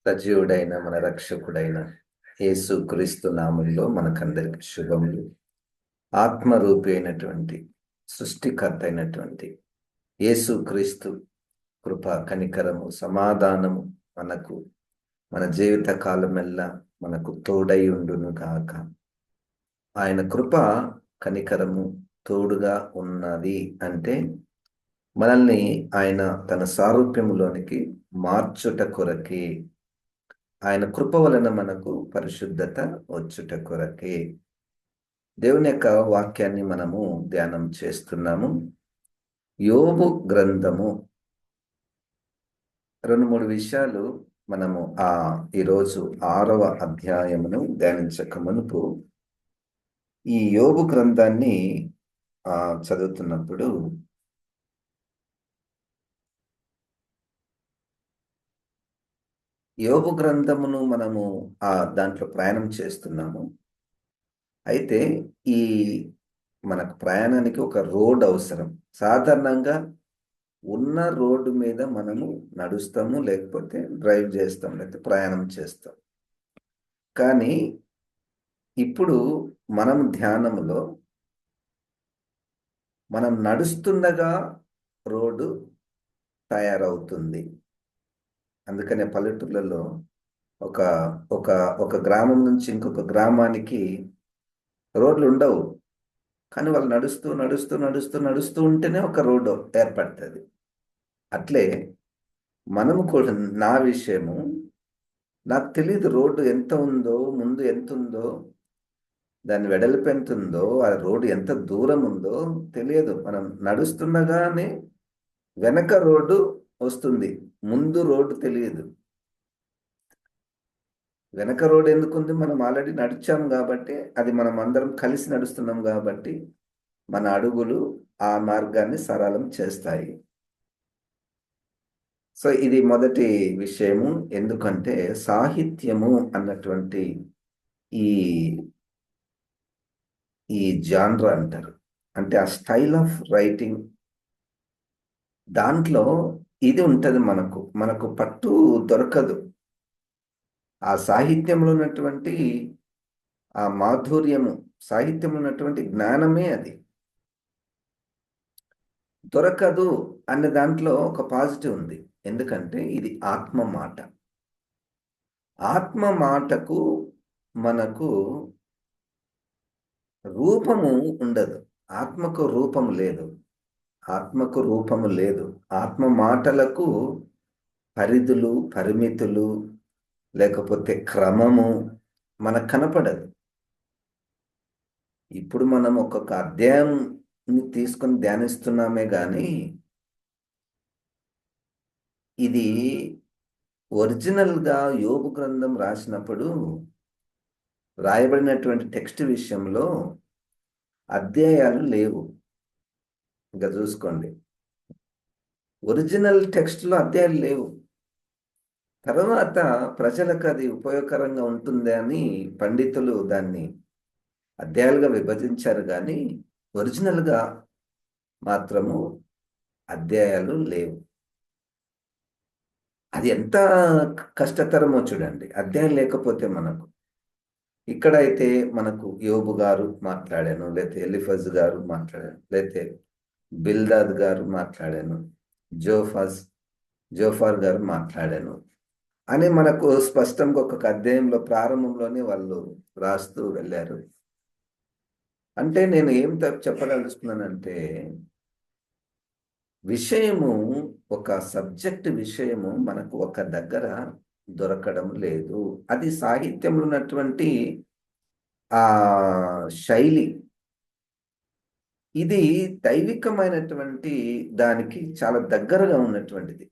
సజీవుడైన మన రక్షకుడైన యేసు క్రీస్తు నామంలో మనకందరికి శుభములు. ఆత్మరూపి అయినటువంటి సృష్టికర్త అయినటువంటి యేసు క్రీస్తు కృప, కనికరము, సమాధానము మనకు మన జీవిత కాలమెల్లా మనకు తోడై ఉండును గాక. ఆయన కృప, కనికరము తోడుగా ఉన్నది అంటే మనల్ని ఆయన తన సారూప్యములోనికి మార్చుట కొరకే. ఆయన కృప వలన మనకు పరిశుద్ధత వచ్చుట కొరకే. దేవుని యొక్క వాక్యాన్ని మనము ధ్యానం చేస్తున్నాము. యోబు గ్రంథము 2-3 విషయాలు మనము ఈరోజు 6వ అధ్యాయమును ధ్యానించక మునుపు ఈ యోబు గ్రంథాన్ని చదువుతున్నప్పుడు యోబు గ్రంథమును మనము దాంట్లో ప్రయాణం చేస్తున్నాము. అయితే ఈ మనకు ప్రయాణానికి ఒక రోడ్ అవసరం. సాధారణంగా ఉన్న రోడ్డు మీద మనము నడుస్తాము, లేకపోతే డ్రైవ్ చేస్తాం, లేకపోతే ప్రయాణం చేస్తాం. కానీ ఇప్పుడు మనం ధ్యానములో మనం నడుస్తుండగా రోడ్డు తయారవుతుంది. అందుకనే పల్లెటూళ్ళలో ఒక ఒక ఒక గ్రామం నుంచి ఇంకొక గ్రామానికి రోడ్లు ఉండవు, కానీ వాళ్ళు నడుస్తూ నడుస్తూ నడుస్తూ నడుస్తూ ఉంటేనే ఒక రోడ్డు ఏర్పడుతుంది. అట్లే మనము కూడా, నా విషయము నాకు తెలియదు రోడ్డు ఎంత ఉందో, ముందు ఎంత ఉందో, దాని వెడల్పు ఎంత ఉందో, ఆ రోడ్డు ఎంత దూరం ఉందో తెలియదు. మనం నడుస్తుండగానే వెనక రోడ్డు వస్తుంది, ముందు రోడ్డు తెలియదు. వెనక రోడ్డు ఎందుకుంది? మనం ఆల్రెడీ నడిచాం కాబట్టి, అది మనం అందరం కలిసి నడుస్తున్నాం కాబట్టి మన అడుగులు ఆ మార్గాన్ని సరళం చేస్తాయి. సో ఇది మొదటి విషయము. ఎందుకంటే సాహిత్యము అన్నటువంటి ఈ జాన్రా అంటారు, అంటే ఆ స్టైల్ ఆఫ్ రైటింగ్, దాంట్లో ఇది ఉంటుంది. మనకు పట్టు దొరకదు. ఆ సాహిత్యంలో ఉన్నటువంటి ఆ మాధుర్యము, సాహిత్యంలో ఉన్నటువంటి జ్ఞానమే అది దొరకదు అనే దాంట్లో ఒక పాజిటివ్ ఉంది. ఎందుకంటే ఇది ఆత్మ మాట. ఆత్మ మాటకు మనకు రూపము ఉండదు. ఆత్మకు రూపము లేదు. ఆత్మకు రూపము లేదు. ఆత్మ మాటలకు పరిధులు, పరిమితులు, లేకపోతే క్రమము మనకు కనపడదు. ఇప్పుడు మనం ఒక్కొక్క అధ్యాయాన్ని తీసుకొని ధ్యానిస్తున్నామే కానీ ఇది ఒరిజినల్గా యోబు గ్రంథం రాసినప్పుడు రాయబడినటువంటి టెక్స్ట్ విషయంలో అధ్యాయాలు లేవు. ఇంకా చూసుకోండి, ఒరిజినల్ టెక్స్ట్లో అధ్యాయాలు లేవు. తర్వాత ప్రజలకు అది ఉపయోగకరంగా ఉంటుంది అని పండితులు దాన్ని అధ్యాయాలుగా విభజించారు, కానీ ఒరిజినల్గా మాత్రము అధ్యాయాలు లేవు. అది ఎంత కష్టతరమో చూడండి, అధ్యాయం లేకపోతే. మనకు ఇక్కడైతే మనకు యోబు గారు మాట్లాడాను, లేకపోతే ఎలిఫజ్ గారు మాట్లాడాను, లేకపోతే బిల్దాద్ గారు మాట్లాడాను, జోఫార్ గారు మాట్లాడాను అని మనకు స్పష్టంగా ఒక్కొక్క అధ్యాయంలో ప్రారంభంలోనే వాళ్ళు రాస్తూ వెళ్ళారు. అంటే నేను ఏం చెప్పదలుచుకున్నానంటే, విషయము, ఒక సబ్జెక్ట్ విషయము మనకు ఒక దగ్గర దొరకడం లేదు. అది సాహిత్యంలో ఉన్నటువంటి ఆ శైలి. ఇది దైవికమైనటువంటి దానికి చాలా దగ్గరగా ఉన్నటువంటిది.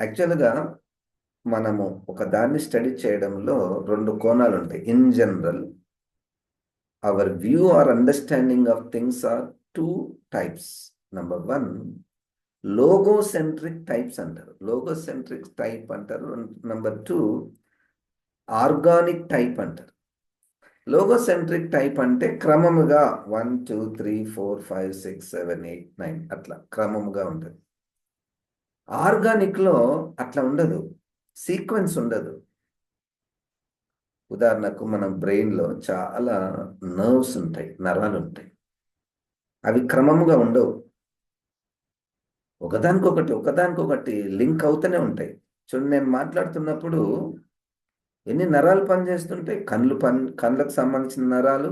యాక్చువల్గా మనము ఒక దాన్ని స్టడీ చేయడంలో 2 కోణాలు ఉంటాయి. In general, our view or understanding of things are 2 types. Number 1 logocentric types అంటారు, లోగోసెంట్రిక్ టైప్ అంటారు. నెంబర్ 2 ఆర్గానిక్ టైప్ అంటారు. లోగోసెంట్రిక్ టైప్ అంటే క్రమముగా 1 2 3 4 5 6 7 8 9 అట్లా క్రమముగా ఉంటుంది. ఆర్గానిక్ లో అట్లా ఉండదు. సీక్వెన్స్ ఉండదు. ఉదాహరణకు మన బ్రెయిన్లో చాలా నర్వ్స్ ఉంటాయి, నరాలు ఉంటాయి. అవి క్రమముగా ఉండవు. ఒకదానికొకటి లింక్ అవుతూనే ఉంటాయి. చూడండి, నేను మాట్లాడుతున్నప్పుడు ఎన్ని నరాలు పనిచేస్తుంటాయి. కళ్ళకు సంబంధించిన నరాలు,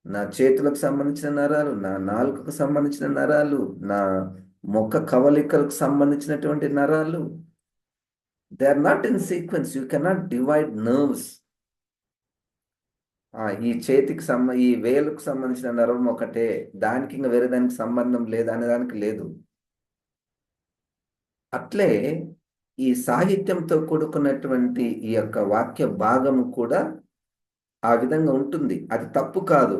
నా చేతులకు సంబంధించిన నరాలు, నా నాలుకకు సంబంధించిన నరాలు, నా ముఖ కవలికలకు సంబంధించినటువంటి నరాలు. They are not in sequence. You cannot divide nerves. ఈ వేలుకు సంబంధించిన నరం ఒకటే, దానికి ఇంకా వేరే దానికి సంబంధం లేదు అనే దానికి లేదు. అట్లే ఈ సాహిత్యంతో కూడుకున్నటువంటి ఈ యొక్క వాక్య భాగము కూడా ఆ విధంగా ఉంటుంది. అది తప్పు కాదు,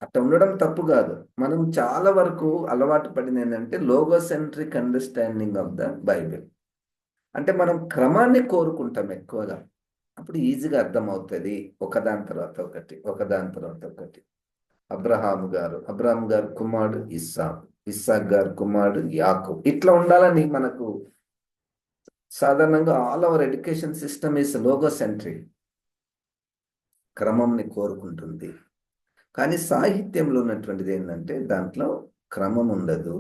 అట్లా ఉండడం తప్పు కాదు. మనం చాలా వరకు అలవాటు పడింది ఏంటంటే లోగోసెంట్రిక్ అండర్స్టాండింగ్ ఆఫ్ ద బైబిల్. అంటే మనం క్రమాన్ని కోరుకుంటాం ఎక్కువగా. అప్పుడు ఈజీగా అర్థమవుతుంది, ఒకదాని తర్వాత ఒకటి, ఒకదాని తర్వాత ఒకటి. అబ్రహాము గారు కుమారుడు ఇస్సాకు, ఇస్సాక్ గారు కుమారుడు యాకోబు. ఇట్లా ఉండాలని మనకు సాధారణంగా all our education system is logocentric, క్రమంని కోరుకుంటుంది. కానీ సాహిత్యంలో ఉన్నటువంటిది ఏంటంటే దాంట్లో క్రమం ఉండదు.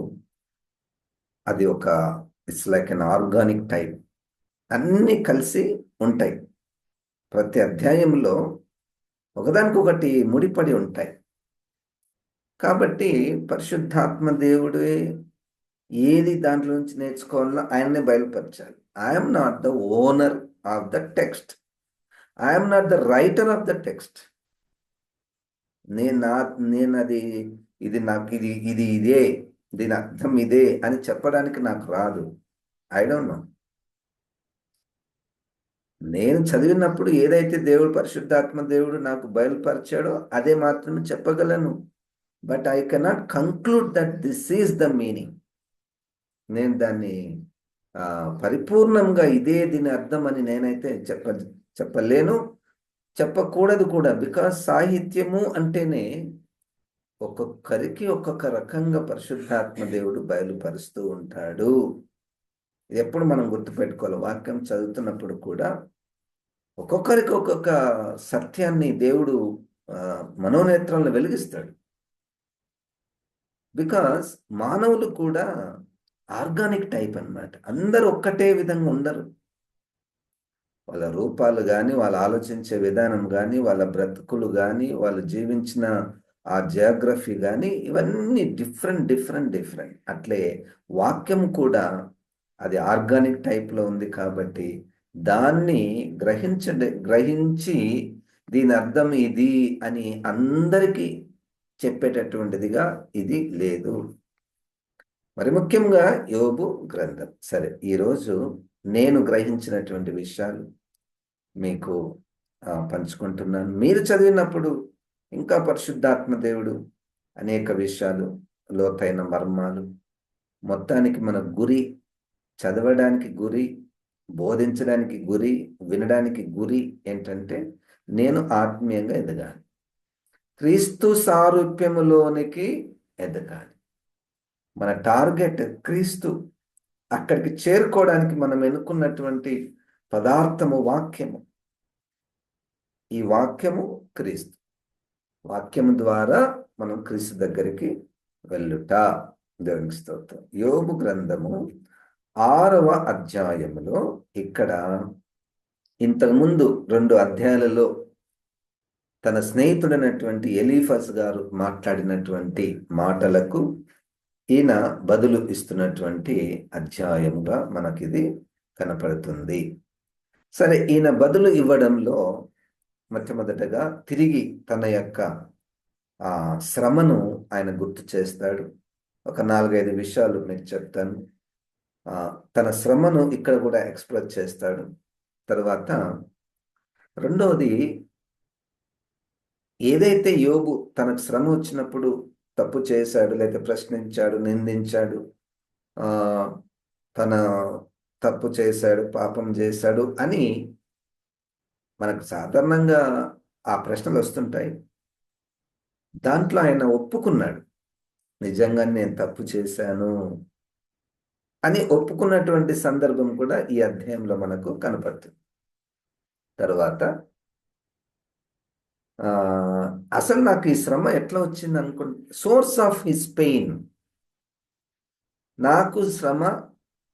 అది it's like an organic type, అన్నీ కలిసి ఉంటాయి. ప్రతి అధ్యాయంలో ఒకదానికొకటి ముడిపడి ఉంటాయి. కాబట్టి పరిశుద్ధాత్మ దేవుడే ఏది దాంట్లో నుంచి నేర్చుకోవాలో ఆయన్నే బయలుపరచాలి. I'm not the owner of the text, I'm not the writer of the text. నేను అది ఇది నాకు ఇదే, దీని అర్థం ఇదే అని చెప్పడానికి నాకు రాదు. I don't know. నేను చదివినప్పుడు ఏదైతే పరిశుద్ధాత్మ దేవుడు నాకు బయలుపరిచాడో అదే మాత్రమే చెప్పగలను. But I cannot conclude that this is the meaning. నేను దాన్ని పరిపూర్ణంగా ఇదే దీని అర్థం అని నేనైతే చెప్పలేను, చెప్పకూడదు కూడా. బికాస్ సాహిత్యము అంటేనే ఒక్కొక్కరికి ఒక్కొక్క రకంగా పరిశుద్ధాత్మ దేవుడు బయలుపరుస్తూ ఉంటాడు. ఎప్పుడు మనం గుర్తుపెట్టుకోవాలి, వాక్యం చదువుతున్నప్పుడు కూడా ఒక్కొక్కరికి ఒక్కొక్క సత్యాన్ని దేవుడు మనోనేత్రంలో వెలిగిస్తాడు. బికాస్ మానవులు కూడా ఆర్గానిక్ టైప్ అన్నమాట. అందరూ ఒక్కటే విధంగా ఉండరు. వాళ్ళ రూపాలు కానీ, వాళ్ళు ఆలోచించే విధానం కానీ, వాళ్ళ బ్రతుకులు కానీ, వాళ్ళు జీవించిన ఆ జియోగ్రఫీ కానీ, ఇవన్నీ డిఫరెంట్. అట్లే వాక్యం కూడా అది ఆర్గానిక్ టైప్లో ఉంది. కాబట్టి దాన్ని గ్రహించి దీని అర్థం ఇది అని అందరికీ చెప్పేటటువంటిదిగా ఇది లేదు. మరి ముఖ్యంగా యోబు గ్రంథం. సరే, ఈరోజు నేను గ్రహించినటువంటి విషయాలు మీకు పంచుకుంటున్నాను. మీరు చదివినప్పుడు ఇంకా పరిశుద్ధాత్మ దేవుడు అనేక విషయాలు, లోతైన మర్మాలు, మొత్తానికి మన గురి, చదవడానికి గురి, బోధించడానికి గురి, వినడానికి గురి ఏంటంటే నేను ఆత్మీయంగా ఎదగాలి, క్రీస్తు సారూప్యములోనికి ఎదగాలి. మన టార్గెట్ క్రీస్తు. అక్కడికి చేరుకోవడానికి మనం ఎన్నుకున్నటువంటి పదార్థము వాక్యము. ఈ వాక్యము క్రీస్తు. వాక్యము ద్వారా మనం క్రీస్తు దగ్గరికి వెళ్ళుట. దేవునికి స్తోత్రం. యోబు గ్రంథము 6వ అధ్యాయములో ఇక్కడ ఇంతకుముందు 2 అధ్యాయాలలో తన స్నేహితుడైనటువంటి ఎలీఫస్ గారు మాట్లాడినటువంటి మాటలకు ఈయన బదులు ఇస్తున్నటువంటి అధ్యాయముగా మనకిది కనపడుతుంది. సరే, ఈయన బదులు ఇవ్వడంలో మొట్టమొదటగా తిరిగి తన యొక్క శ్రమను ఆయన గుర్తు చేస్తాడు. ఒక 4-5 విషయాలు మీకు చెప్తాను. తన శ్రమను ఇక్కడ కూడా ఎక్స్ప్రెస్ చేస్తాడు. తర్వాత రెండవది, ఏదైతే యోబు తనకు శ్రమ వచ్చినప్పుడు తప్పు చేశాడు, లేక ప్రశ్నించాడు, నిందించాడు, తన తప్పు చేశాడు, పాపం చేశాడు అని మనకు సాధారణంగా ఆ ప్రశ్నలు వస్తుంటాయి. దాంట్లో ఆయన ఒప్పుకున్నాడు, నిజంగా నేను తప్పు చేశాను, అని ఒప్పుకున్నటువంటి సందర్భం కూడా ఈ అధ్యాయంలో మనకు కనపడుతుంది. తర్వాత అసలు నాకు ఈ శ్రమ ఎట్లా వచ్చింది అనుకుంటే, సోర్స్ ఆఫ్ హిస్ పెయిన్, నాకు శ్రమ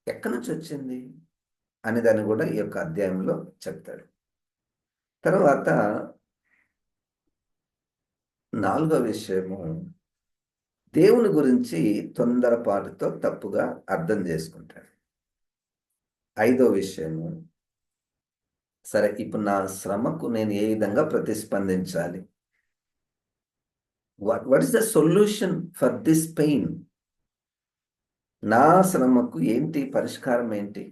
ఎక్కడి నుంచి వచ్చింది అని దాన్ని కూడా ఈ యొక్క అధ్యాయంలో చెప్తాడు. తర్వాత 4వ విషయము, దేవుని గురించి తొందరపాటుతో తప్పుగా అర్థం చేసుకుంటాడు. 5వ విషయము, సరే ఇప్పుడు నా శ్రమకు నేను ఏ విధంగా ప్రతిస్పందించాలి, what is the solution for this pain, నా శ్రమకు ఏంటి పరిష్కారం ఏంటి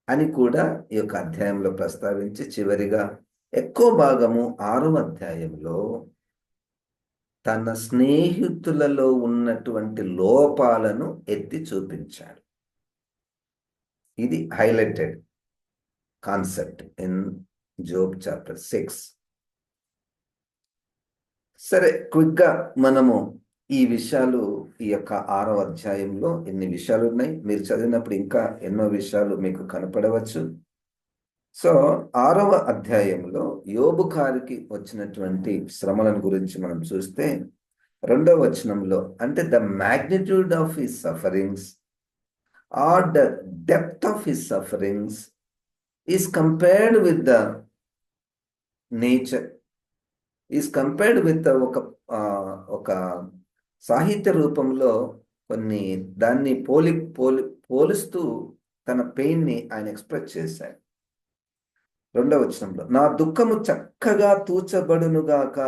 అని కూడా ఈ యొక్క అధ్యాయంలో ప్రస్తావించి, చివరిగా ఎక్కువ భాగము 6వ అధ్యాయంలో తన స్నేహితులలో ఉన్నటువంటి లోపాలను ఎత్తి చూపించాడు. ఇది highlighted concept in Job chapter 6. సరే, క్విక్గా మనము ఈ విషయాలు, ఈ యొక్క 6వ అధ్యాయంలో ఎన్ని విషయాలు ఉన్నాయి, మీరు చదివినప్పుడు ఇంకా ఎన్నో విషయాలు మీకు కనపడవచ్చు. సో 6వ అధ్యాయంలో యోబు గారికి వచ్చినటువంటి శ్రమలను గురించి మనం చూస్తే 2వ వచనంలో, అంటే the magnitude of his sufferings or the depth of his sufferings is compared with the nature, is compared with ఒక సాహిత్య రూపంలో కొన్ని దాన్ని పోలుస్తూ తన పెయిన్ని ఆయన ఎక్స్ప్రెస్ చేశాడు. 2వ వచనంలో, నా దుఃఖము చక్కగా తూచబడునుగాక,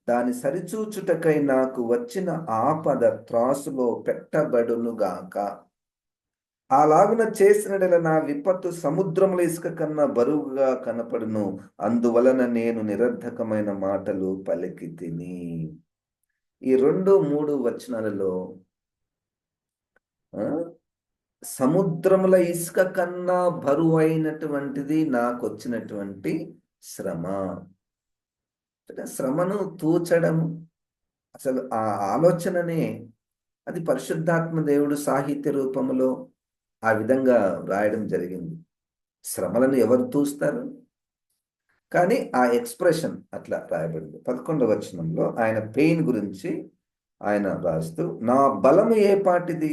దాని సరిచూచుటకై నాకు వచ్చిన ఆపద త్రాసులో పెట్టబడునుగాక. అలాగున చేసినడల నా విపత్తు సముద్రముల ఇసుక కన్నా బరువుగా కనపడును, అందువలన నేను నిరర్ధకమైన మాటలు పలికితిని. ఈ 2, 3 వచనాలలో సముద్రముల ఇసుక కన్నా బరువైనటువంటిది నాకు వచ్చినటువంటి శ్రమ. శ్రమను తూచడము, అసలు ఆ ఆలోచననే, అది పరిశుద్ధాత్మ దేవుడు సాహిత్య రూపంలో ఆ విధంగా రాయడం జరిగింది. శ్రమలను ఎవరు తూస్తారు, కానీ ఆ ఎక్స్ప్రెషన్ అట్లా రాయబడింది. 11వ వచనంలో ఆయన పెయిన్ గురించి ఆయన రాస్తూ, నా బలము ఏ పాటిది,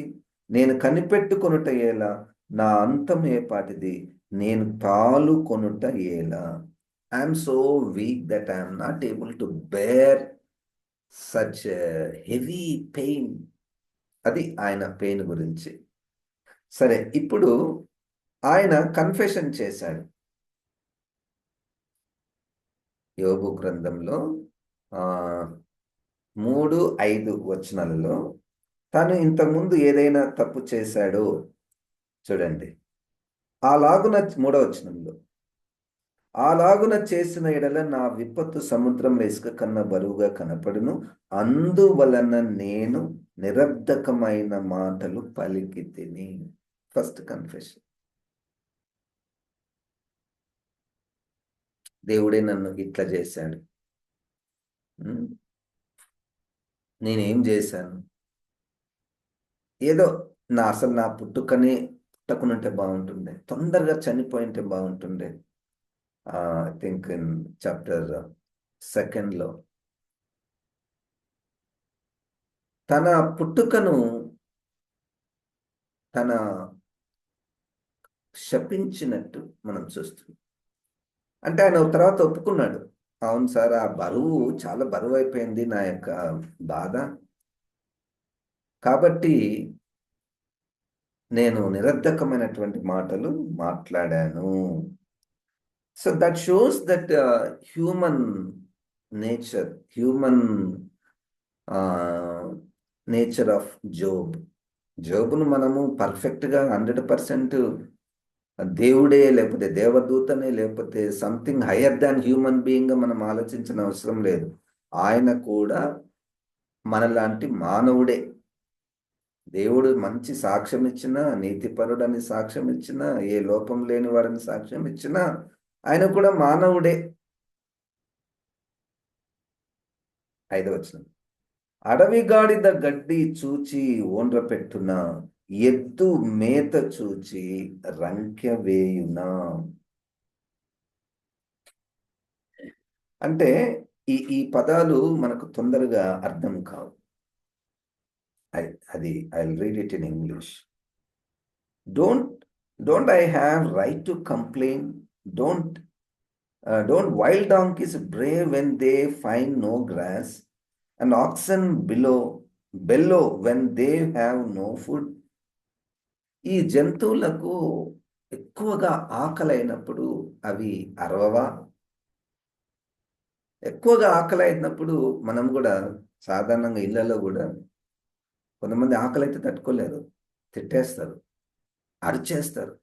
నేను కనిపెట్టుకొనుట ఎలా, నా అంతం ఏ పాటిది, నేను తాలుకొనుట ఎలా. I'm so weak that I'm not able to bear such heavy pain. అది ఆయన పెయిన్ గురించి. సరే, ఇప్పుడు ఆయన కన్ఫెషన్ చేశాడు. యోబు గ్రంథంలో 3-5 వచనాలలో తాను ఇంతకుముందు ఏదైనా తప్పు చేశాడో చూడండి. అలాగున 3వ వచనంలో, అలాగున చేసిన ఎడల నా విపత్తు సముద్రం ఇసుక కన్నా బరువుగా కనపడును, అందువలన నేను నిరర్ధకమైన మాటలు పలికితిని. First confession. దేవుడే నన్ను ఇట్లా చేశాడు, నేనేం చేశాను, ఏదో అసలు నా పుట్టకునుంటే బాగుంటుండే, తొందరగా చనిపోయింటే బాగుంటుండే. ఐ థింక్ ఇన్ చాప్టర్ 2లో తన పుట్టుకను తన శపించినట్టు మనం చూస్తున్నాం. అంటే ఆయన తర్వాత ఒప్పుకున్నాడు, అవును సార్, ఆ బరువు చాలా బరువు అయిపోయింది నా యొక్క బాధ, కాబట్టి నేను నిరర్ధకమైనటువంటి మాటలు మాట్లాడాను. So that shows that human nature, nature of జోబును మనము పర్ఫెక్ట్గా 100% దేవుడే, లేకపోతే దేవదూతనే, లేకపోతే something higher than human being మనం ఆలోచించిన అవసరం లేదు. ఆయన కూడా మనలాంటి మానవుడే. దేవుడు మంచి సాక్ష్యం ఇచ్చినా, నీతిపరుడని సాక్ష్యం ఇచ్చినా, ఏ లోపం లేని వాడని సాక్ష్యం ఇచ్చినా, ఆయన కూడా మానవుడే. 5వ వచనం, అడవి గాడిద గడ్డి చూచి ఓండ్ర పెట్టున, ఎద్దు మేత చూచి రంకె వేయునా. అంటే ఈ పదాలు మనకు తొందరగా అర్థం కావు. అది I read it in English. Don't I have right to complain? Don't wild donkeys brave when they find no grass, and oxen bellow when they have no food. ఈ జంతువులకు ఎక్కువగా ఆకలైనప్పుడు అవి అరవవా? ఎక్కువగా ఆకలి అయినప్పుడు మనం కూడా సాధారణంగా ఇళ్లలో కూడా కొంతమంది ఆకలి అయితే తట్టుకోలేరు, తిట్టేస్తారు, అరిచేస్తారు.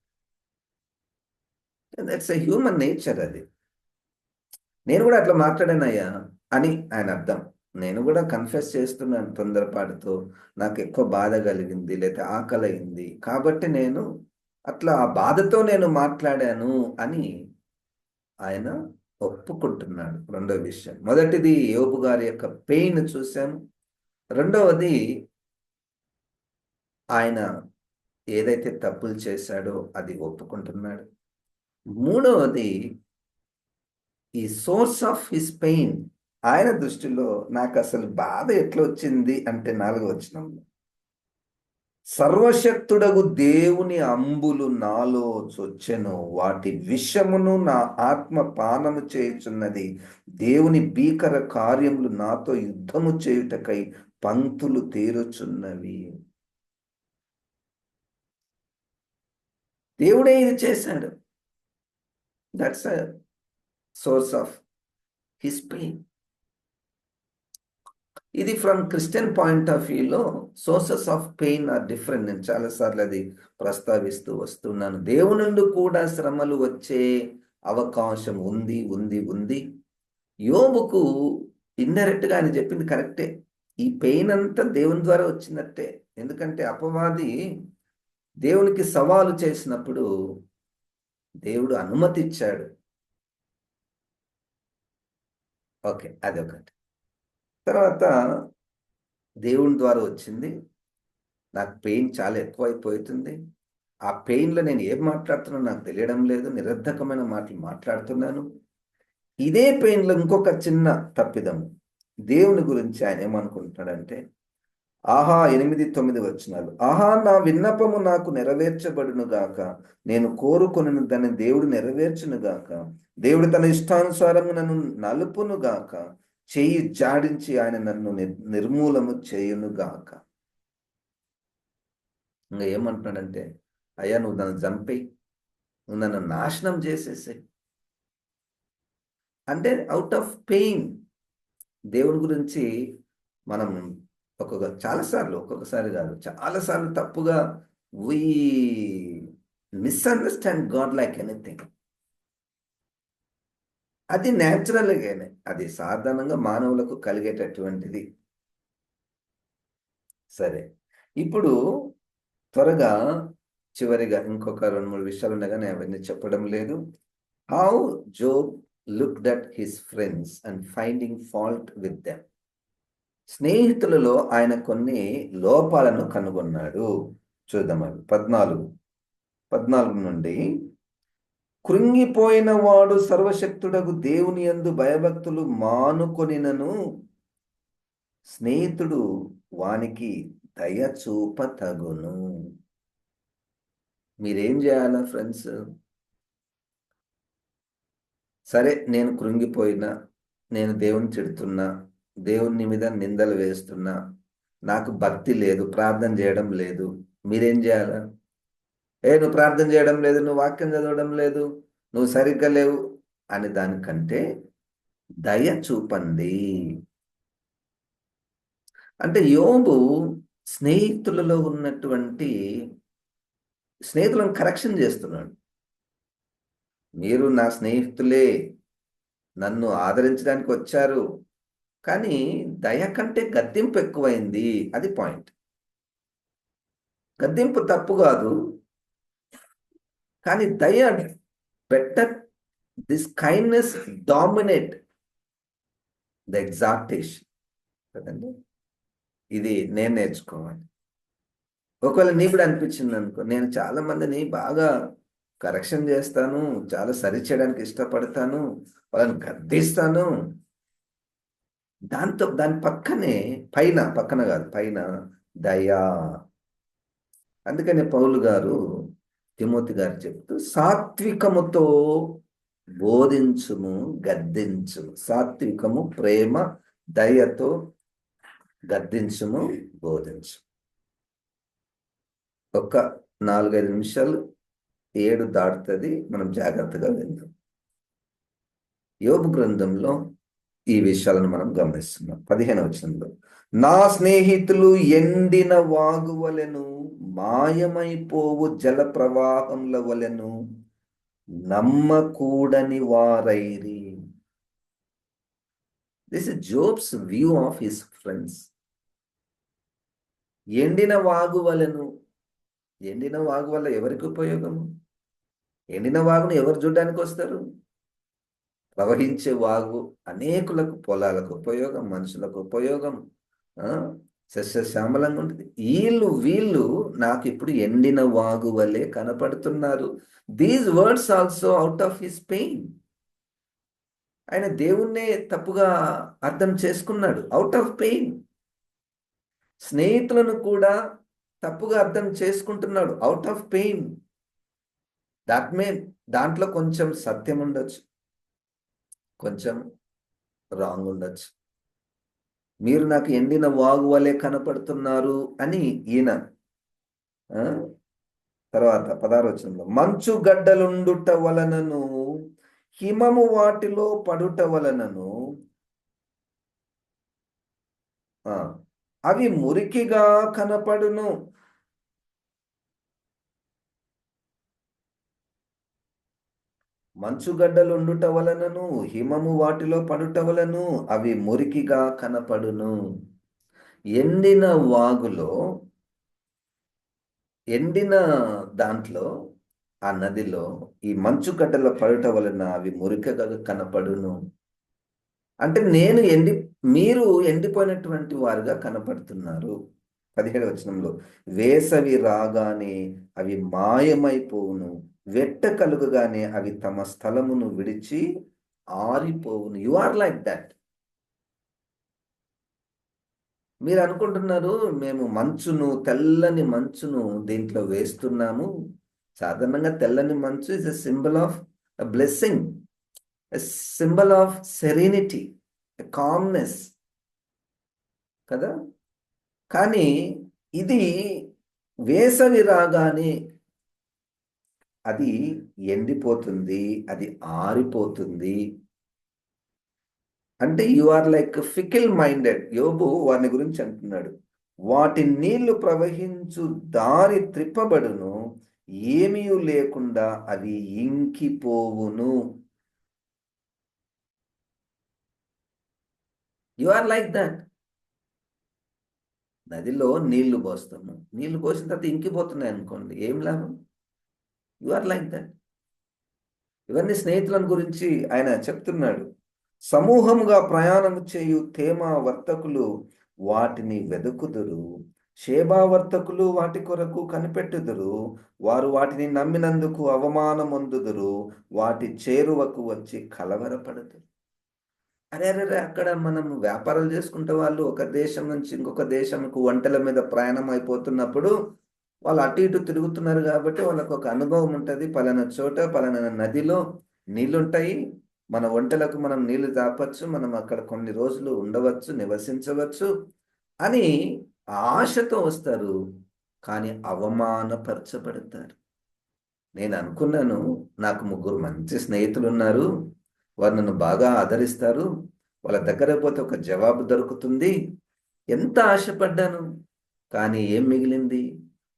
That's a human nature. అది నేను కూడా అట్లా మాట్లాడానయ్యా అని ఆయన అర్థం. నేను కూడా కన్ఫెస్ చేస్తున్నాను తొందరపాటుతో, నాకు ఎక్కువ బాధ కలిగింది లేదా ఆకలి అయింది కాబట్టి నేను అట్లా ఆ బాధతో నేను మాట్లాడాను అని ఆయన ఒప్పుకుంటున్నాడు. రెండో విషయం, మొదటిది యోబు గారి యొక్క పెయిన్ చూశాము. రెండవది ఆయన ఏదైతే తప్పులు చేశాడో అది ఒప్పుకుంటున్నాడు. మూడవది ఈ సోర్స్ ఆఫ్ హిస్ పెయిన్. ఆయన దృష్టిలో నాకు అసలు బాధ ఎట్లా వచ్చింది అంటే 4వ వచనంలో, సర్వశక్తుడగు దేవుని అంబులు నాలో చొచ్చెను, వాటి విషమును నా ఆత్మ పానము చేయుచున్నది. దేవుని భీకర కార్యములు నాతో యుద్ధము చేయుటకై పంక్తులు తేరుచున్నవి. దేవుడే ఇది చేశాడు. That's a source of his pain. ఇది ఫ్రమ్ క్రిస్టియన్ పాయింట్ ఆఫ్ వ్యూలో sources of pain or different. నేను చాలాసార్లు అది ప్రస్తావిస్తూ వస్తున్నాను. దేవుని నుండి కూడా శ్రమలు వచ్చే అవకాశం ఉంది ఉంది ఉంది. యోబుకు ఇండైరెక్ట్గా ఆయన చెప్పింది కరెక్టే. ఈ పెయిన్ అంతా దేవుని ద్వారా వచ్చినట్టే. ఎందుకంటే అపవాది దేవునికి సవాలు చేసినప్పుడు దేవుడు అనుమతి ఇచ్చాడు. ఓకే, అది ఒకటి. తర్వాత దేవుని ద్వారా వచ్చింది. నాకు పెయిన్ చాలా ఎక్కువైపోతుంది. ఆ పెయిన్లో నేను ఏం మాట్లాడుతున్నానో నాకు తెలియడం లేదు, నిరర్ధకమైన మాటలు మాట్లాడుతున్నాను. ఇదే పెయిన్లో ఇంకొక చిన్న తప్పిదం. దేవుని గురించి ఆయన ఏమనుకుంటున్నాడంటే, ఆహా 8, 9 వచనాలు, ఆహా నా విన్నపము నాకు నెరవేర్చబడును గాక, నేను కోరుకొనిన దాన్ని దేవుడు నెరవేర్చును గాక, దేవుడు తన ఇష్టానుసారము నన్ను నలుపును గాక, చెయ్యి జాడించి ఆయన నన్ను నిర్మూలము చేయును గాక. ఇంకా ఏమంటున్నాడంటే, అయ్యా నువ్వు నన్ను చంపేయి, నువ్వు నన్ను నాశనం చేసేసాయి. అంటే అవుట్ ఆఫ్ పెయిన్. దేవుని గురించి మనం ఒక్కొక్కసారి కాదు, చాలాసార్లు తప్పుగా we misunderstand God like anything. అది న్యాచురల్గానే, అది సాధారణంగా మానవులకు కలిగేటటువంటిది. సరే, ఇప్పుడు త్వరగా చివరిగా ఇంకొక 2-3 విషయాలు ఉన్నాయి, నేను అవన్నీ చెప్పడం లేదు. How Job looked at his friends and finding fault with them. స్నేహితులలో ఆయన కొన్ని లోపాలను కనుగొన్నాడు. చూద్దాం అవి. 14 నుండి, కృంగిపోయిన వాడు సర్వశక్తుడగు దేవుని యందు భయభక్తులు మానుకొనినను స్నేహితుడు వానికి దయ చూప తగును. మీరేం చేయాలా ఫ్రెండ్స్? సరే, నేను కృంగిపోయినా, నేను దేవుని తిడుతున్నా, దేవుని మీద నిందలు వేస్తున్నా, నాకు భక్తి లేదు, ప్రార్థన చేయడం లేదు, మీరేం చేయాలా? నువ్వు ప్రార్థన చేయడం లేదు, నువ్వు వాక్యం చదవడం లేదు, నువ్వు సరిగ్గా లేవు అని దానికంటే దయ చూపండి. అంటే యోబు స్నేహితులలో ఉన్నటువంటి స్నేహితులను కరెక్షన్ చేస్తున్నాడు. మీరు నా స్నేహితులే, నన్ను ఆదరించడానికి వచ్చారు, కానీ దయ కంటే గద్దింపు ఎక్కువైంది. అది పాయింట్. గద్దింపు తప్పు కాదు, కానీ దయ better. This kindness dominate the exaltation కదండి. ఇది నేను నేర్చుకోవాలి. ఒకవేళ నీ కూడా అనిపించింది అనుకో, నేను చాలా మందిని బాగా కరెక్షన్ చేస్తాను, చాలా సరి చేయడానికి ఇష్టపడతాను, వాళ్ళని గద్దిస్తాను. దాని పక్కనే, పక్కన కాదు, పైన దయా. అందుకనే పౌలు గారు తిమోతి గారు చెప్తూ సాత్వికముతో బోధించుము, గద్దించుము. సాత్వికము, ప్రేమ, దయతో గద్దించుము, బోధించు. ఒక 4-5 నిమిషాలు 7 దాటుతుంది, మనం జాగ్రత్తగా విందాం. యోబు గ్రంథంలో ఈ విషయాలను మనం గమనిస్తున్నాం. 15వ వచనంలో, నా స్నేహితులు ఎండిన వాగువలెను, మాయమైపోవు జల ప్రవాహంల వలెను నమ్మకూడని వారైరి. This is Job's view of his friends. ఎండిన వాగు వలెను. ఎండిన వాగు వల్ల ఎవరికి ఉపయోగము? ఎండిన వాగును ఎవరు చూడడానికి వస్తారు? ప్రవహించే వాగు అనేకులకు, పొలాలకు ఉపయోగం, మనుషులకు ఉపయోగం, సస్యశ్యామలంగా ఉంటుంది. వీళ్ళు నాకు ఇప్పుడు ఎండిన వాగు వలె కనపడుతున్నారు. These words also out of his pain. ఆయన దేవుణ్ణే తప్పుగా అర్థం చేసుకున్నాడు, అవుట్ ఆఫ్ పెయిన్. స్నేహితులను కూడా తప్పుగా అర్థం చేసుకుంటున్నాడు, అవుట్ ఆఫ్ పెయిన్. దాంట్లో కొంచెం సత్యం ఉండొచ్చు, కొంచెం రాంగ్ ఉండొచ్చు. మీరు నాకు ఎండిన వాగు వలె కనపడుతున్నారు అని ఈయన. తర్వాత 16వ వచనంలో, మంచు గడ్డలుండుట వలనను, హిమము వాటిలో పడుట వలనను అవి మురికిగా కనపడును. మంచుగడ్డలుండుట వలనను, హిమము వాటిలో పడుట వలను అవి మురికిగా కనపడును. ఎండిన వాగులో, ఎండిన దాంట్లో, ఆ నదిలో ఈ మంచుగడ్డల పడుట వలన అవి మురికగా కనపడును. అంటే మీరు ఎండిపోయినటువంటి వారుగా కనపడుతున్నారు. 17వ వచనంలో, వేసవి రాగానే అవి మాయమైపోవును, వెట్ట కలుగగానే అవి తమ స్థలమును విడిచి ఆరిపోవును. You are like that. మీరు అనుకుంటున్నారు మేము తెల్లని మంచును దీంట్లో వేస్తున్నాము. సాధారణంగా తెల్లని మంచు is a symbol of blessing, a symbol of serenity, a calmness కదా. కానీ ఇది వేసవి రాగానే అది ఎండిపోతుంది, అది ఆరిపోతుంది. అంటే you are like fickle minded. యోబు వారిని గురించి అంటున్నాడు, వాటి నీళ్లు ప్రవహించు దారి త్రిప్పబడును, ఏమీ లేకుండా అవి ఇంకిపోవును. You are like that. నదిలో నీళ్లు పోస్తున్నాం, నీళ్లు పోసిన తర్వాత ఇంకిపోతున్నాయి అనుకోండి, ఏం లాభం? You are like that. ఇవన్నీ స్నేహితులను గురించి ఆయన చెప్తున్నాడు. సమూహముగా ప్రయాణము చేయు తేమా వర్తకులు వాటిని వెదుకుదురు, షేబా వర్తకులు వాటి కొరకు కనిపెట్టుదురు. వారు వాటిని నమ్మినందుకు అవమానమొందుదురు, వాటి చేరువకు వచ్చి కలవరపడుదురు. అరే అరే అరే, అక్కడ మనం వ్యాపారాలు చేసుకుంటే వాళ్ళు ఒక దేశం నుంచి ఇంకొక దేశంకు ఒంటెల మీద ప్రయాణం అయిపోతున్నప్పుడు వాళ్ళు అటు ఇటు తిరుగుతున్నారు కాబట్టి వాళ్ళకు ఒక అనుభవం ఉంటుంది. పలానా చోట పలానా నదిలో నీళ్లుంటాయి, మన ఒంటెలకు మనం నీళ్లు తాపచ్చు, మనం అక్కడ కొన్ని రోజులు ఉండవచ్చు, నివసించవచ్చు అని ఆశతో వస్తారు. కానీ అవమానపరచబడతారు. నేను అనుకున్నాను, నాకు 3 మంచి స్నేహితులు ఉన్నారు, వారు నన్ను బాగా ఆదరిస్తారు, వాళ్ళ దగ్గర పోతే ఒక జవాబు దొరుకుతుంది, ఎంత ఆశపడ్డాను. కానీ ఏం మిగిలింది?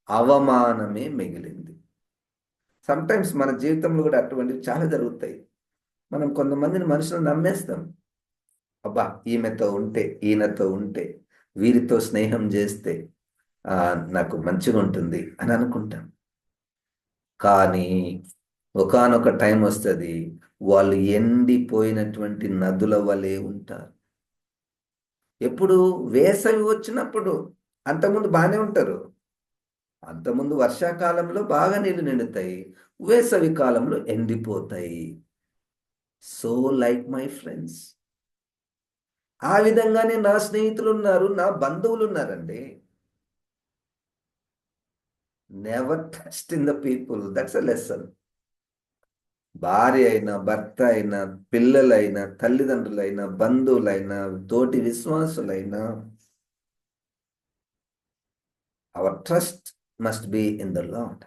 అవమానమే మిగిలింది. సమ్టైమ్స్ మన జీవితంలో కూడా అటువంటివి చాలా జరుగుతాయి. మనం కొంతమందిని మనుషులను నమ్మేస్తాం. అబ్బా, ఈమెతో ఉంటే, ఈయనతో ఉంటే, వీరితో స్నేహం చేస్తే నాకు మంచిగా ఉంటుంది అని అనుకుంటాం. కానీ ఒకానొక టైం వస్తుంది, వాళ్ళు ఎండిపోయినటువంటి నదుల వలె ఉంటారు. ఎప్పుడు? వేసవి వచ్చినప్పుడు. అంతకుముందు బాగానే ఉంటారు. అంతకుముందు వర్షాకాలంలో బాగా నీళ్లు నిండుతాయి, వేసవి కాలంలో ఎండిపోతాయి. సో లైక్ మై ఫ్రెండ్స్, ఆ విధంగానే నా స్నేహితులు ఉన్నారు, నా బంధువులు ఉన్నారండి. Never trust in the people, that's a lesson. భార్య అయినా, భర్త అయినా, పిల్లలైనా, తల్లిదండ్రులైనా, బంధువులైనా, తోటి విశ్వాసులైనా, our trust must be in the Lord.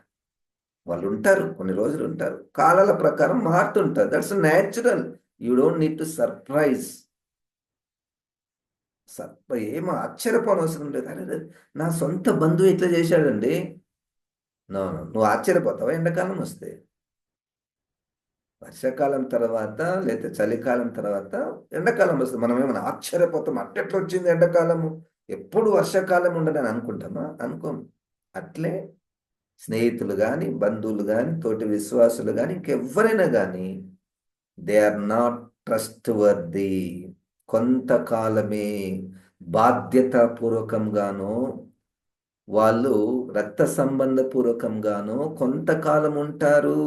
వాళ్ళు ఉంటారు, కొన్ని రోజులు ఉంటారు, కాలాల ప్రకారం మారుతుంటారు. That's natural. You don't need to surprise. ఏమో ఆశ్చర్యపోనవసరం లేదు. అరే, నా సొంత బంధువు ఇట్లా చేశాడండి. నో నో, నువ్వు ఆశ్చర్యపోతావా ఎండాకాలం వస్తే? వర్షాకాలం తర్వాత లేదా చలికాలం తర్వాత ఎండాకాలం వస్తుంది, మనం ఏమైనా ఆశ్చర్యపోతాం, అట్టెట్లా వచ్చింది ఎండాకాలము, ఎప్పుడు వర్షాకాలం ఉండదని అనుకుంటామా? అనుకోము. అట్లే స్నేహితులు కానీ, బంధువులు కానీ, తోటి విశ్వాసులు కానీ, ఇంకెవ్వరైనా కానీ, they are not trustworthy. కొంతకాలమే బాధ్యతాపూర్వకంగానో, వాళ్ళు రక్త సంబంధ పూర్వకంగానో కొంతకాలం ఉంటారు.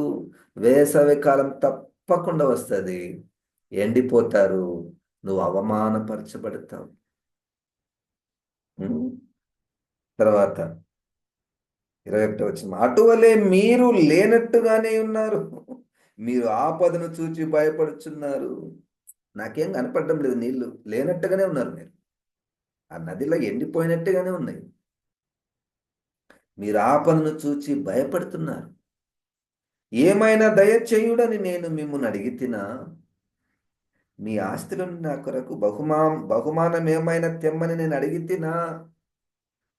వేసవి కాలం తప్పకుండా వస్తుంది, ఎండిపోతారు, నువ్వు అవమానపరచబడతావు. ఉం? తర్వాత 21 వచ్చిన అటువలే మీరు లేనట్టుగానే ఉన్నారు, మీరు ఆపదను చూచి భయపడుచున్నారు. నాకేం కనపడడం లేదు, నీళ్లు లేనట్టుగానే ఉన్నారు మీరు, ఆ నదిలో ఎండిపోయినట్టుగానే ఉన్నాయి. మీరు ఆపదను చూచి భయపడుతున్నారు. ఏమైనా దయచేయుడని నేను మిమ్మల్ని అడిగితినా? మీ ఆస్తులను నా కొరకు బహుమానం ఏమైనా తెమ్మని నేను అడిగితినా?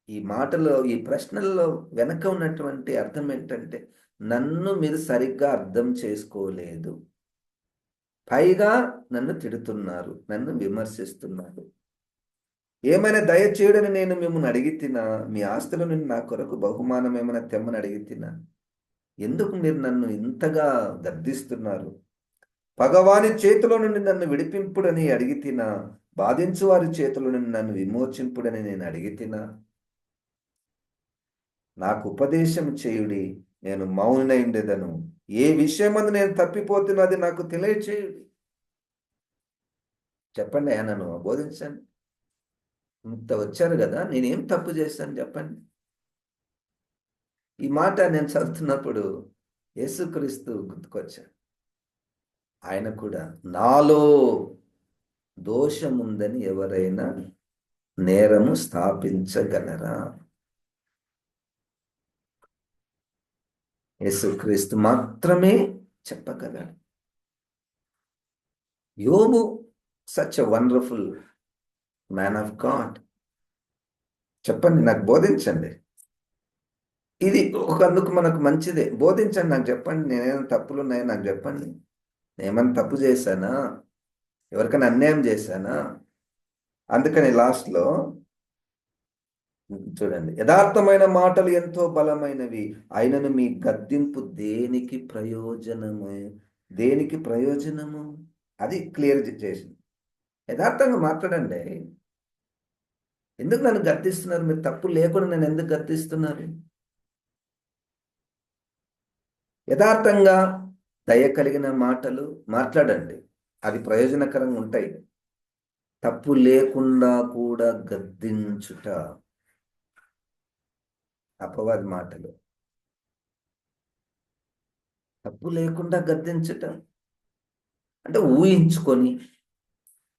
ఈ మాటలో, ఈ ప్రశ్నల్లో వెనక ఉన్నటువంటి అర్థం ఏంటంటే, నన్ను మీరు సరిగ్గా అర్థం చేసుకోలేదు, పైగా నన్ను తిడుతున్నారు, నన్ను విమర్శిస్తున్నారు. ఏమైనా దయచేయడని నేను మిమ్మల్ని అడిగితినా? మీ ఆస్తులను నా కొరకు బహుమానం ఏమైనా తెమ్మని అడిగితినా? ఎందుకు మీరు నన్ను ఇంతగా గద్దిస్తున్నారు? పగవాని చేతిలో నుండి నన్ను విడిపింపుడని అడిగితినా? బాధించు వారి చేతిలో నుండి నన్ను విమోచింపుడని నేను అడిగితినా? నాకు ఉపదేశం చేయుడి, నేను మౌనై ఉండేదను. ఏ విషయమందు నేను తప్పిపోతున్నది నాకు తెలియచేయుడి. చెప్పండి అయ్యా, నన్ను బోధించండి. ఇంత వచ్చారు కదా, నేనేం తప్పు చేశాను చెప్పండి. ఈ మాట నేను చదువుతున్నప్పుడు యేసుక్రీస్తు గుర్తుకొచ్చాడు. ఆయన కూడా నాలో దోషముందని ఎవరైనా నేరము స్థాపించగలరా? యేసుక్రీస్తు మాత్రమే చెప్పగలరు. యోబు such a wonderful man of God. చెప్పండి, నాకు బోధించండి. ఇది ఒకందుకు మనకు మంచిదే, బోధించండి, నాకు చెప్పండి, నేనేమైనా తప్పులు ఉన్నాయో నాకు చెప్పండి. నేనేమైనా తప్పు చేశానా? ఎవరికైనా అన్యాయం చేశానా? అందుకని లాస్ట్లో చూడండి, యథార్థమైన మాటలు ఎంతో బలమైనవి, అయినను మీ గద్దింపు దేనికి ప్రయోజనము? దేనికి ప్రయోజనము? అది క్లియర్ చేసింది. యథార్థంగా మాట్లాడండి. ఎందుకు నన్ను గద్దిస్తున్నారు? మీరు తప్పు లేకుండా నన్ను ఎందుకు గద్దిస్తున్నారు? యథార్థంగా దయ కలిగిన మాటలు మాట్లాడండి, అవి ప్రయోజనకరంగా ఉంటాయి. తప్పు లేకుండా కూడా గద్దించుట అపవాది మాటలు. తప్పు లేకుండా గద్దించుట అంటే ఊహించుకొని,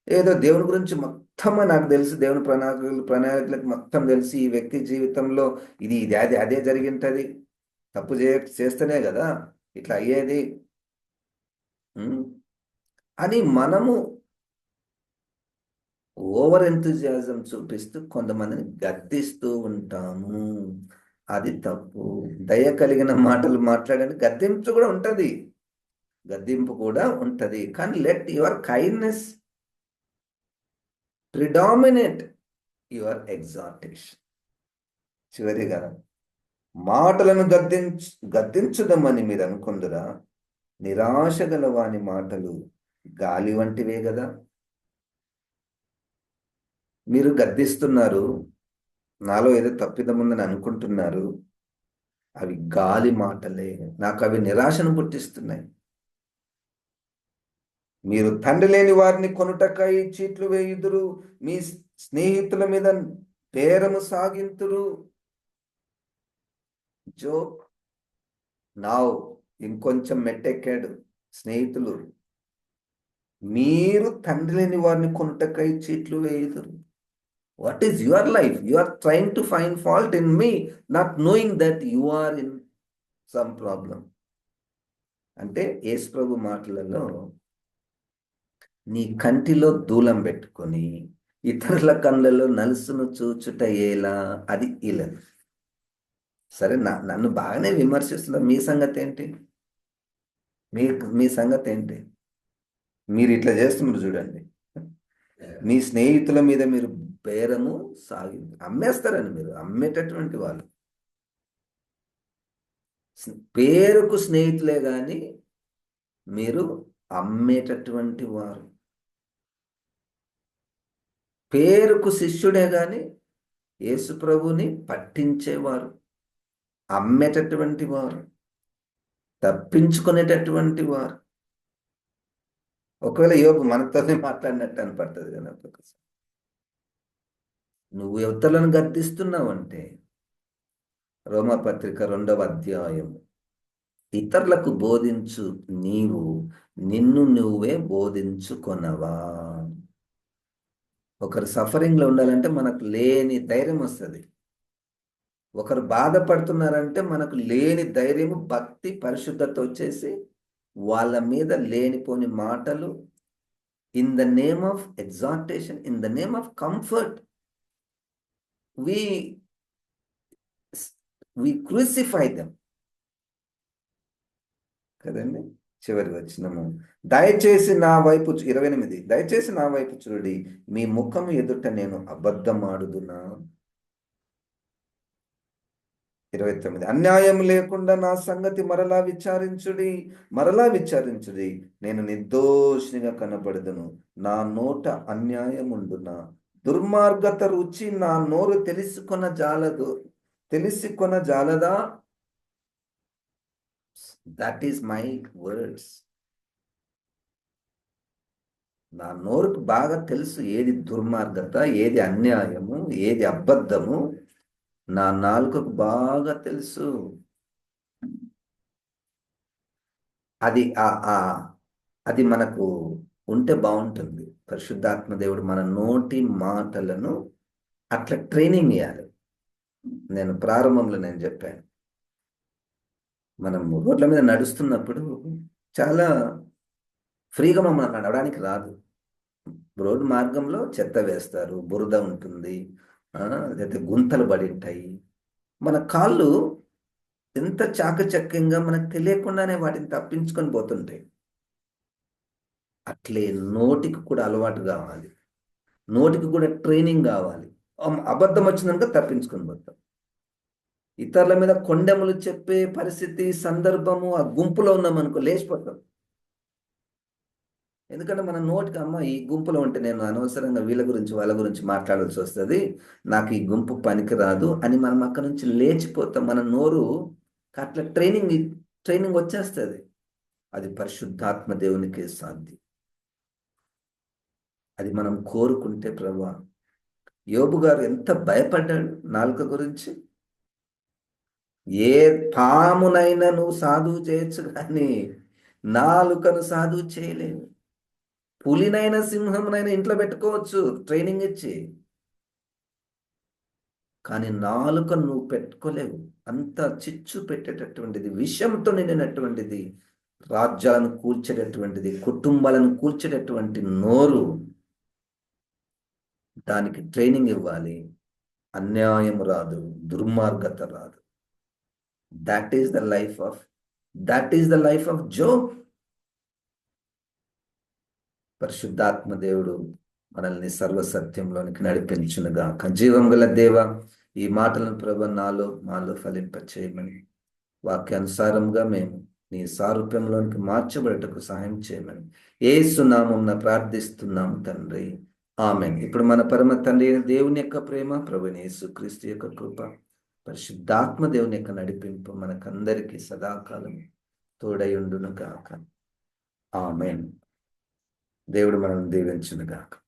ఏదో దేవుని గురించి మొత్తం నాకు తెలుసు, దేవుని ప్రణాళికలకు మొత్తం తెలిసి, ఈ వ్యక్తి జీవితంలో ఇది ఇది అదే అదే జరిగింటది, తప్పు చేస్తేనే కదా ఇట్లా అయ్యేది అని మనము ఓవర్ ఎంతూజియాజం చూపిస్తూ కొంతమందిని గద్దిస్తూ ఉంటాము. అది తప్పు. దయ కలిగిన మాటలు మాట్లాడండి. గద్దింపు కూడా ఉంటది, కానీ let your kindness predominate your exaltation. చివరిగా, మాటలను గద్దించుదామని మీరు అనుకుందురా? నిరాశ గల వాని మాటలు గాలి వంటివే కదా. మీరు గద్దిస్తున్నారు, నాలో ఏదో తప్పిదం ఉందని అనుకుంటున్నారు, అవి గాలి మాటలే. నాకు అవి నిరాశను పుట్టిస్తున్నాయి. మీరు తండ్రి లేని వారిని కొనుటకై చీట్లు వేయుదురు, మీ స్నేహితుల మీద బేరము సాగింతురు. జోక్. నావ్ ఇంకొంచెం మెట్టెక్కాడు. స్నేహితులు, మీరు తండ్రి లేని వారిని కొనుటకై చీట్లు వేయుదురు. What is your life? You are trying to find fault in me, not knowing that you are in some problem. అంటే యేసు ప్రభు మాటలలో, నీ కంటిలో దూలం పెట్టుకొని ఇతరుల కళ్ళలో నలుసును చూచుట ఎలా, అది ఇలా. సరే, నన్ను బాగానే విమర్శిస్తున్నా, మీ సంగతి ఏంటి? మీ సంగతి ఏంటి? మీరు ఇట్లా చేస్తున్నారు చూడండి. మీ స్నేహితుల మీద మీరు బేరము సాగి అమ్మేస్తారని, మీరు అమ్మేటటువంటి వాళ్ళు. పేరుకు స్నేహితులే కానీ మీరు అమ్మేటటువంటి వారు. పేరుకు శిష్యుడే కానీ యేసు ప్రభుని పట్టించేవారు, అమ్మేటటువంటి వారు, తప్పించుకునేటటువంటి వారు. ఒకవేళ యోగు మనతోనే మాట్లాడినట్టు అనిపడుతుంది కానీ ఒక్కొక్కసారి. నువ్వు యువతలను గద్దిస్తున్నావంటే, రోమపత్రిక 2వ అధ్యాయం, ఇతరులకు బోధించు నీవు నిన్ను నువ్వే బోధించుకొనవా? ఒకరు సఫరింగ్లో ఉండాలంటే మనకు లేని ధైర్యం వస్తుంది. ఒకరు బాధపడుతున్నారంటే మనకు లేని ధైర్యము, భక్తి, పరిశుద్ధత వచ్చేసి వాళ్ళ మీద లేనిపోని మాటలు, in the name of exhortation, in the name of comfort, we crucify them. కదండి. చివరి వచనము, దయచేసి నా వైపు 28, దయచేసి నా వైపు చూడండి, మీ ముఖము ఎదుట నేను అబద్ధమాడుదునా? 29, అన్యాయం లేకుండా నా సంగతి మరలా విచారించుడి, నేను నిర్దోషినిగా కనబడదును, నా నోట అన్యాయం ఉండునా? దుర్మార్గత రుచి నా నోరు తెలుసుకొన జాలదా? That is my words. నా నోరుకు బాగా తెలుసు ఏది దుర్మార్గత, ఏది అన్యాయము, ఏది అబద్ధము. నా నాలుకకు బాగా తెలుసు. అది మనకు ఉంటే బాగుంటుంది. పరిశుద్ధాత్మ దేవుడు మన నోటి మాటలను అట్లా ట్రైనింగ్ ఇవ్వాలి. నేను ప్రారంభంలో చెప్పాను, మనం రోడ్ల మీద నడుస్తున్నప్పుడు చాలా ఫ్రీగా మమ్మల్ని నడవడానికి రాదు. రోడ్డు మార్గంలో చెత్త వేస్తారు, బురద ఉంటుంది, లేకపోతే గుంతలు పడి ఉంటాయి. మన కాళ్ళు ఎంత చాకచక్యంగా మనకు తెలియకుండానే వాటిని తప్పించుకొని పోతుంటాయి. అట్లే నోటికి కూడా అలవాటు కావాలి, నోటికి కూడా ట్రైనింగ్ కావాలి. అబద్ధం వచ్చిందనుక తప్పించుకొని పోతాం. ఇతరుల మీద కొండెములు చెప్పే పరిస్థితి, సందర్భము, ఆ గుంపులో ఉన్నామనుకో లేచిపోతాం. ఎందుకంటే మన నోటికి, అమ్మ ఈ గుంపులో ఉంటే నేను అనవసరంగా వీళ్ళ గురించి వాళ్ళ గురించి మాట్లాడాల్సి వస్తుంది, నాకు ఈ గుంపు పనికి రాదు అని మనం అక్కడి నుంచి లేచిపోతాం. మన నోరు అట్లా ట్రైనింగ్ వచ్చేస్తుంది. అది పరిశుద్ధాత్మ దేవునికి సాధ్యం. అది మనం కోరుకుంటే. ప్రభువా, యోబు గారు ఎంత భయపడ్డాడు నాలుక గురించి. ఏ పామునైనా నువ్వు సాధువు చేయొచ్చు కానీ నాలుకను సాధువు చేయలేవు. పులినైనా సింహంనైనా ఇంట్లో పెట్టుకోవచ్చు ట్రైనింగ్ ఇచ్చి, కానీ నాలుకను నువ్వు పెట్టుకోలేవు. అంత చిచ్చు పెట్టేటటువంటిది, విషంతో నిండినటువంటిది, రాజ్యాలను కూల్చేటటువంటిది, కుటుంబాలను కూల్చేటటువంటి నోరు. దానికి ట్రైనింగ్ ఇవ్వాలి. అన్యాయం రాదు, దుర్మార్గత రాదు. That is the life of Job. పరిశుద్ధాత్మ దేవుడు మనల్ని సర్వసత్యంలోనికి నడిపించునుగాక. జీవం గల దేవ, ఈ మాటలను ప్రభు మాలో ఫలింపచేయమని, వాక్యానుసారంగా మేము నీ సారూప్యంలోనికి మార్చబడటకు సహాయం చేయమని యేసు నామమున ప్రార్థిస్తున్నాము తండ్రి. ఆమేన్. ఇప్పుడు మన పరమ తండ్రి దేవుని యొక్క ప్రేమ, ప్రభువైన యేసుక్రీస్తు యొక్క కృప, పరిశుద్ధాత్మ దేవుని యొక్క నడిపింపు మనకందరికీ సదాకాలం తోడయుండును గాక. ఆమేన్. దేవుడు మనల్ని దీవించును గాక.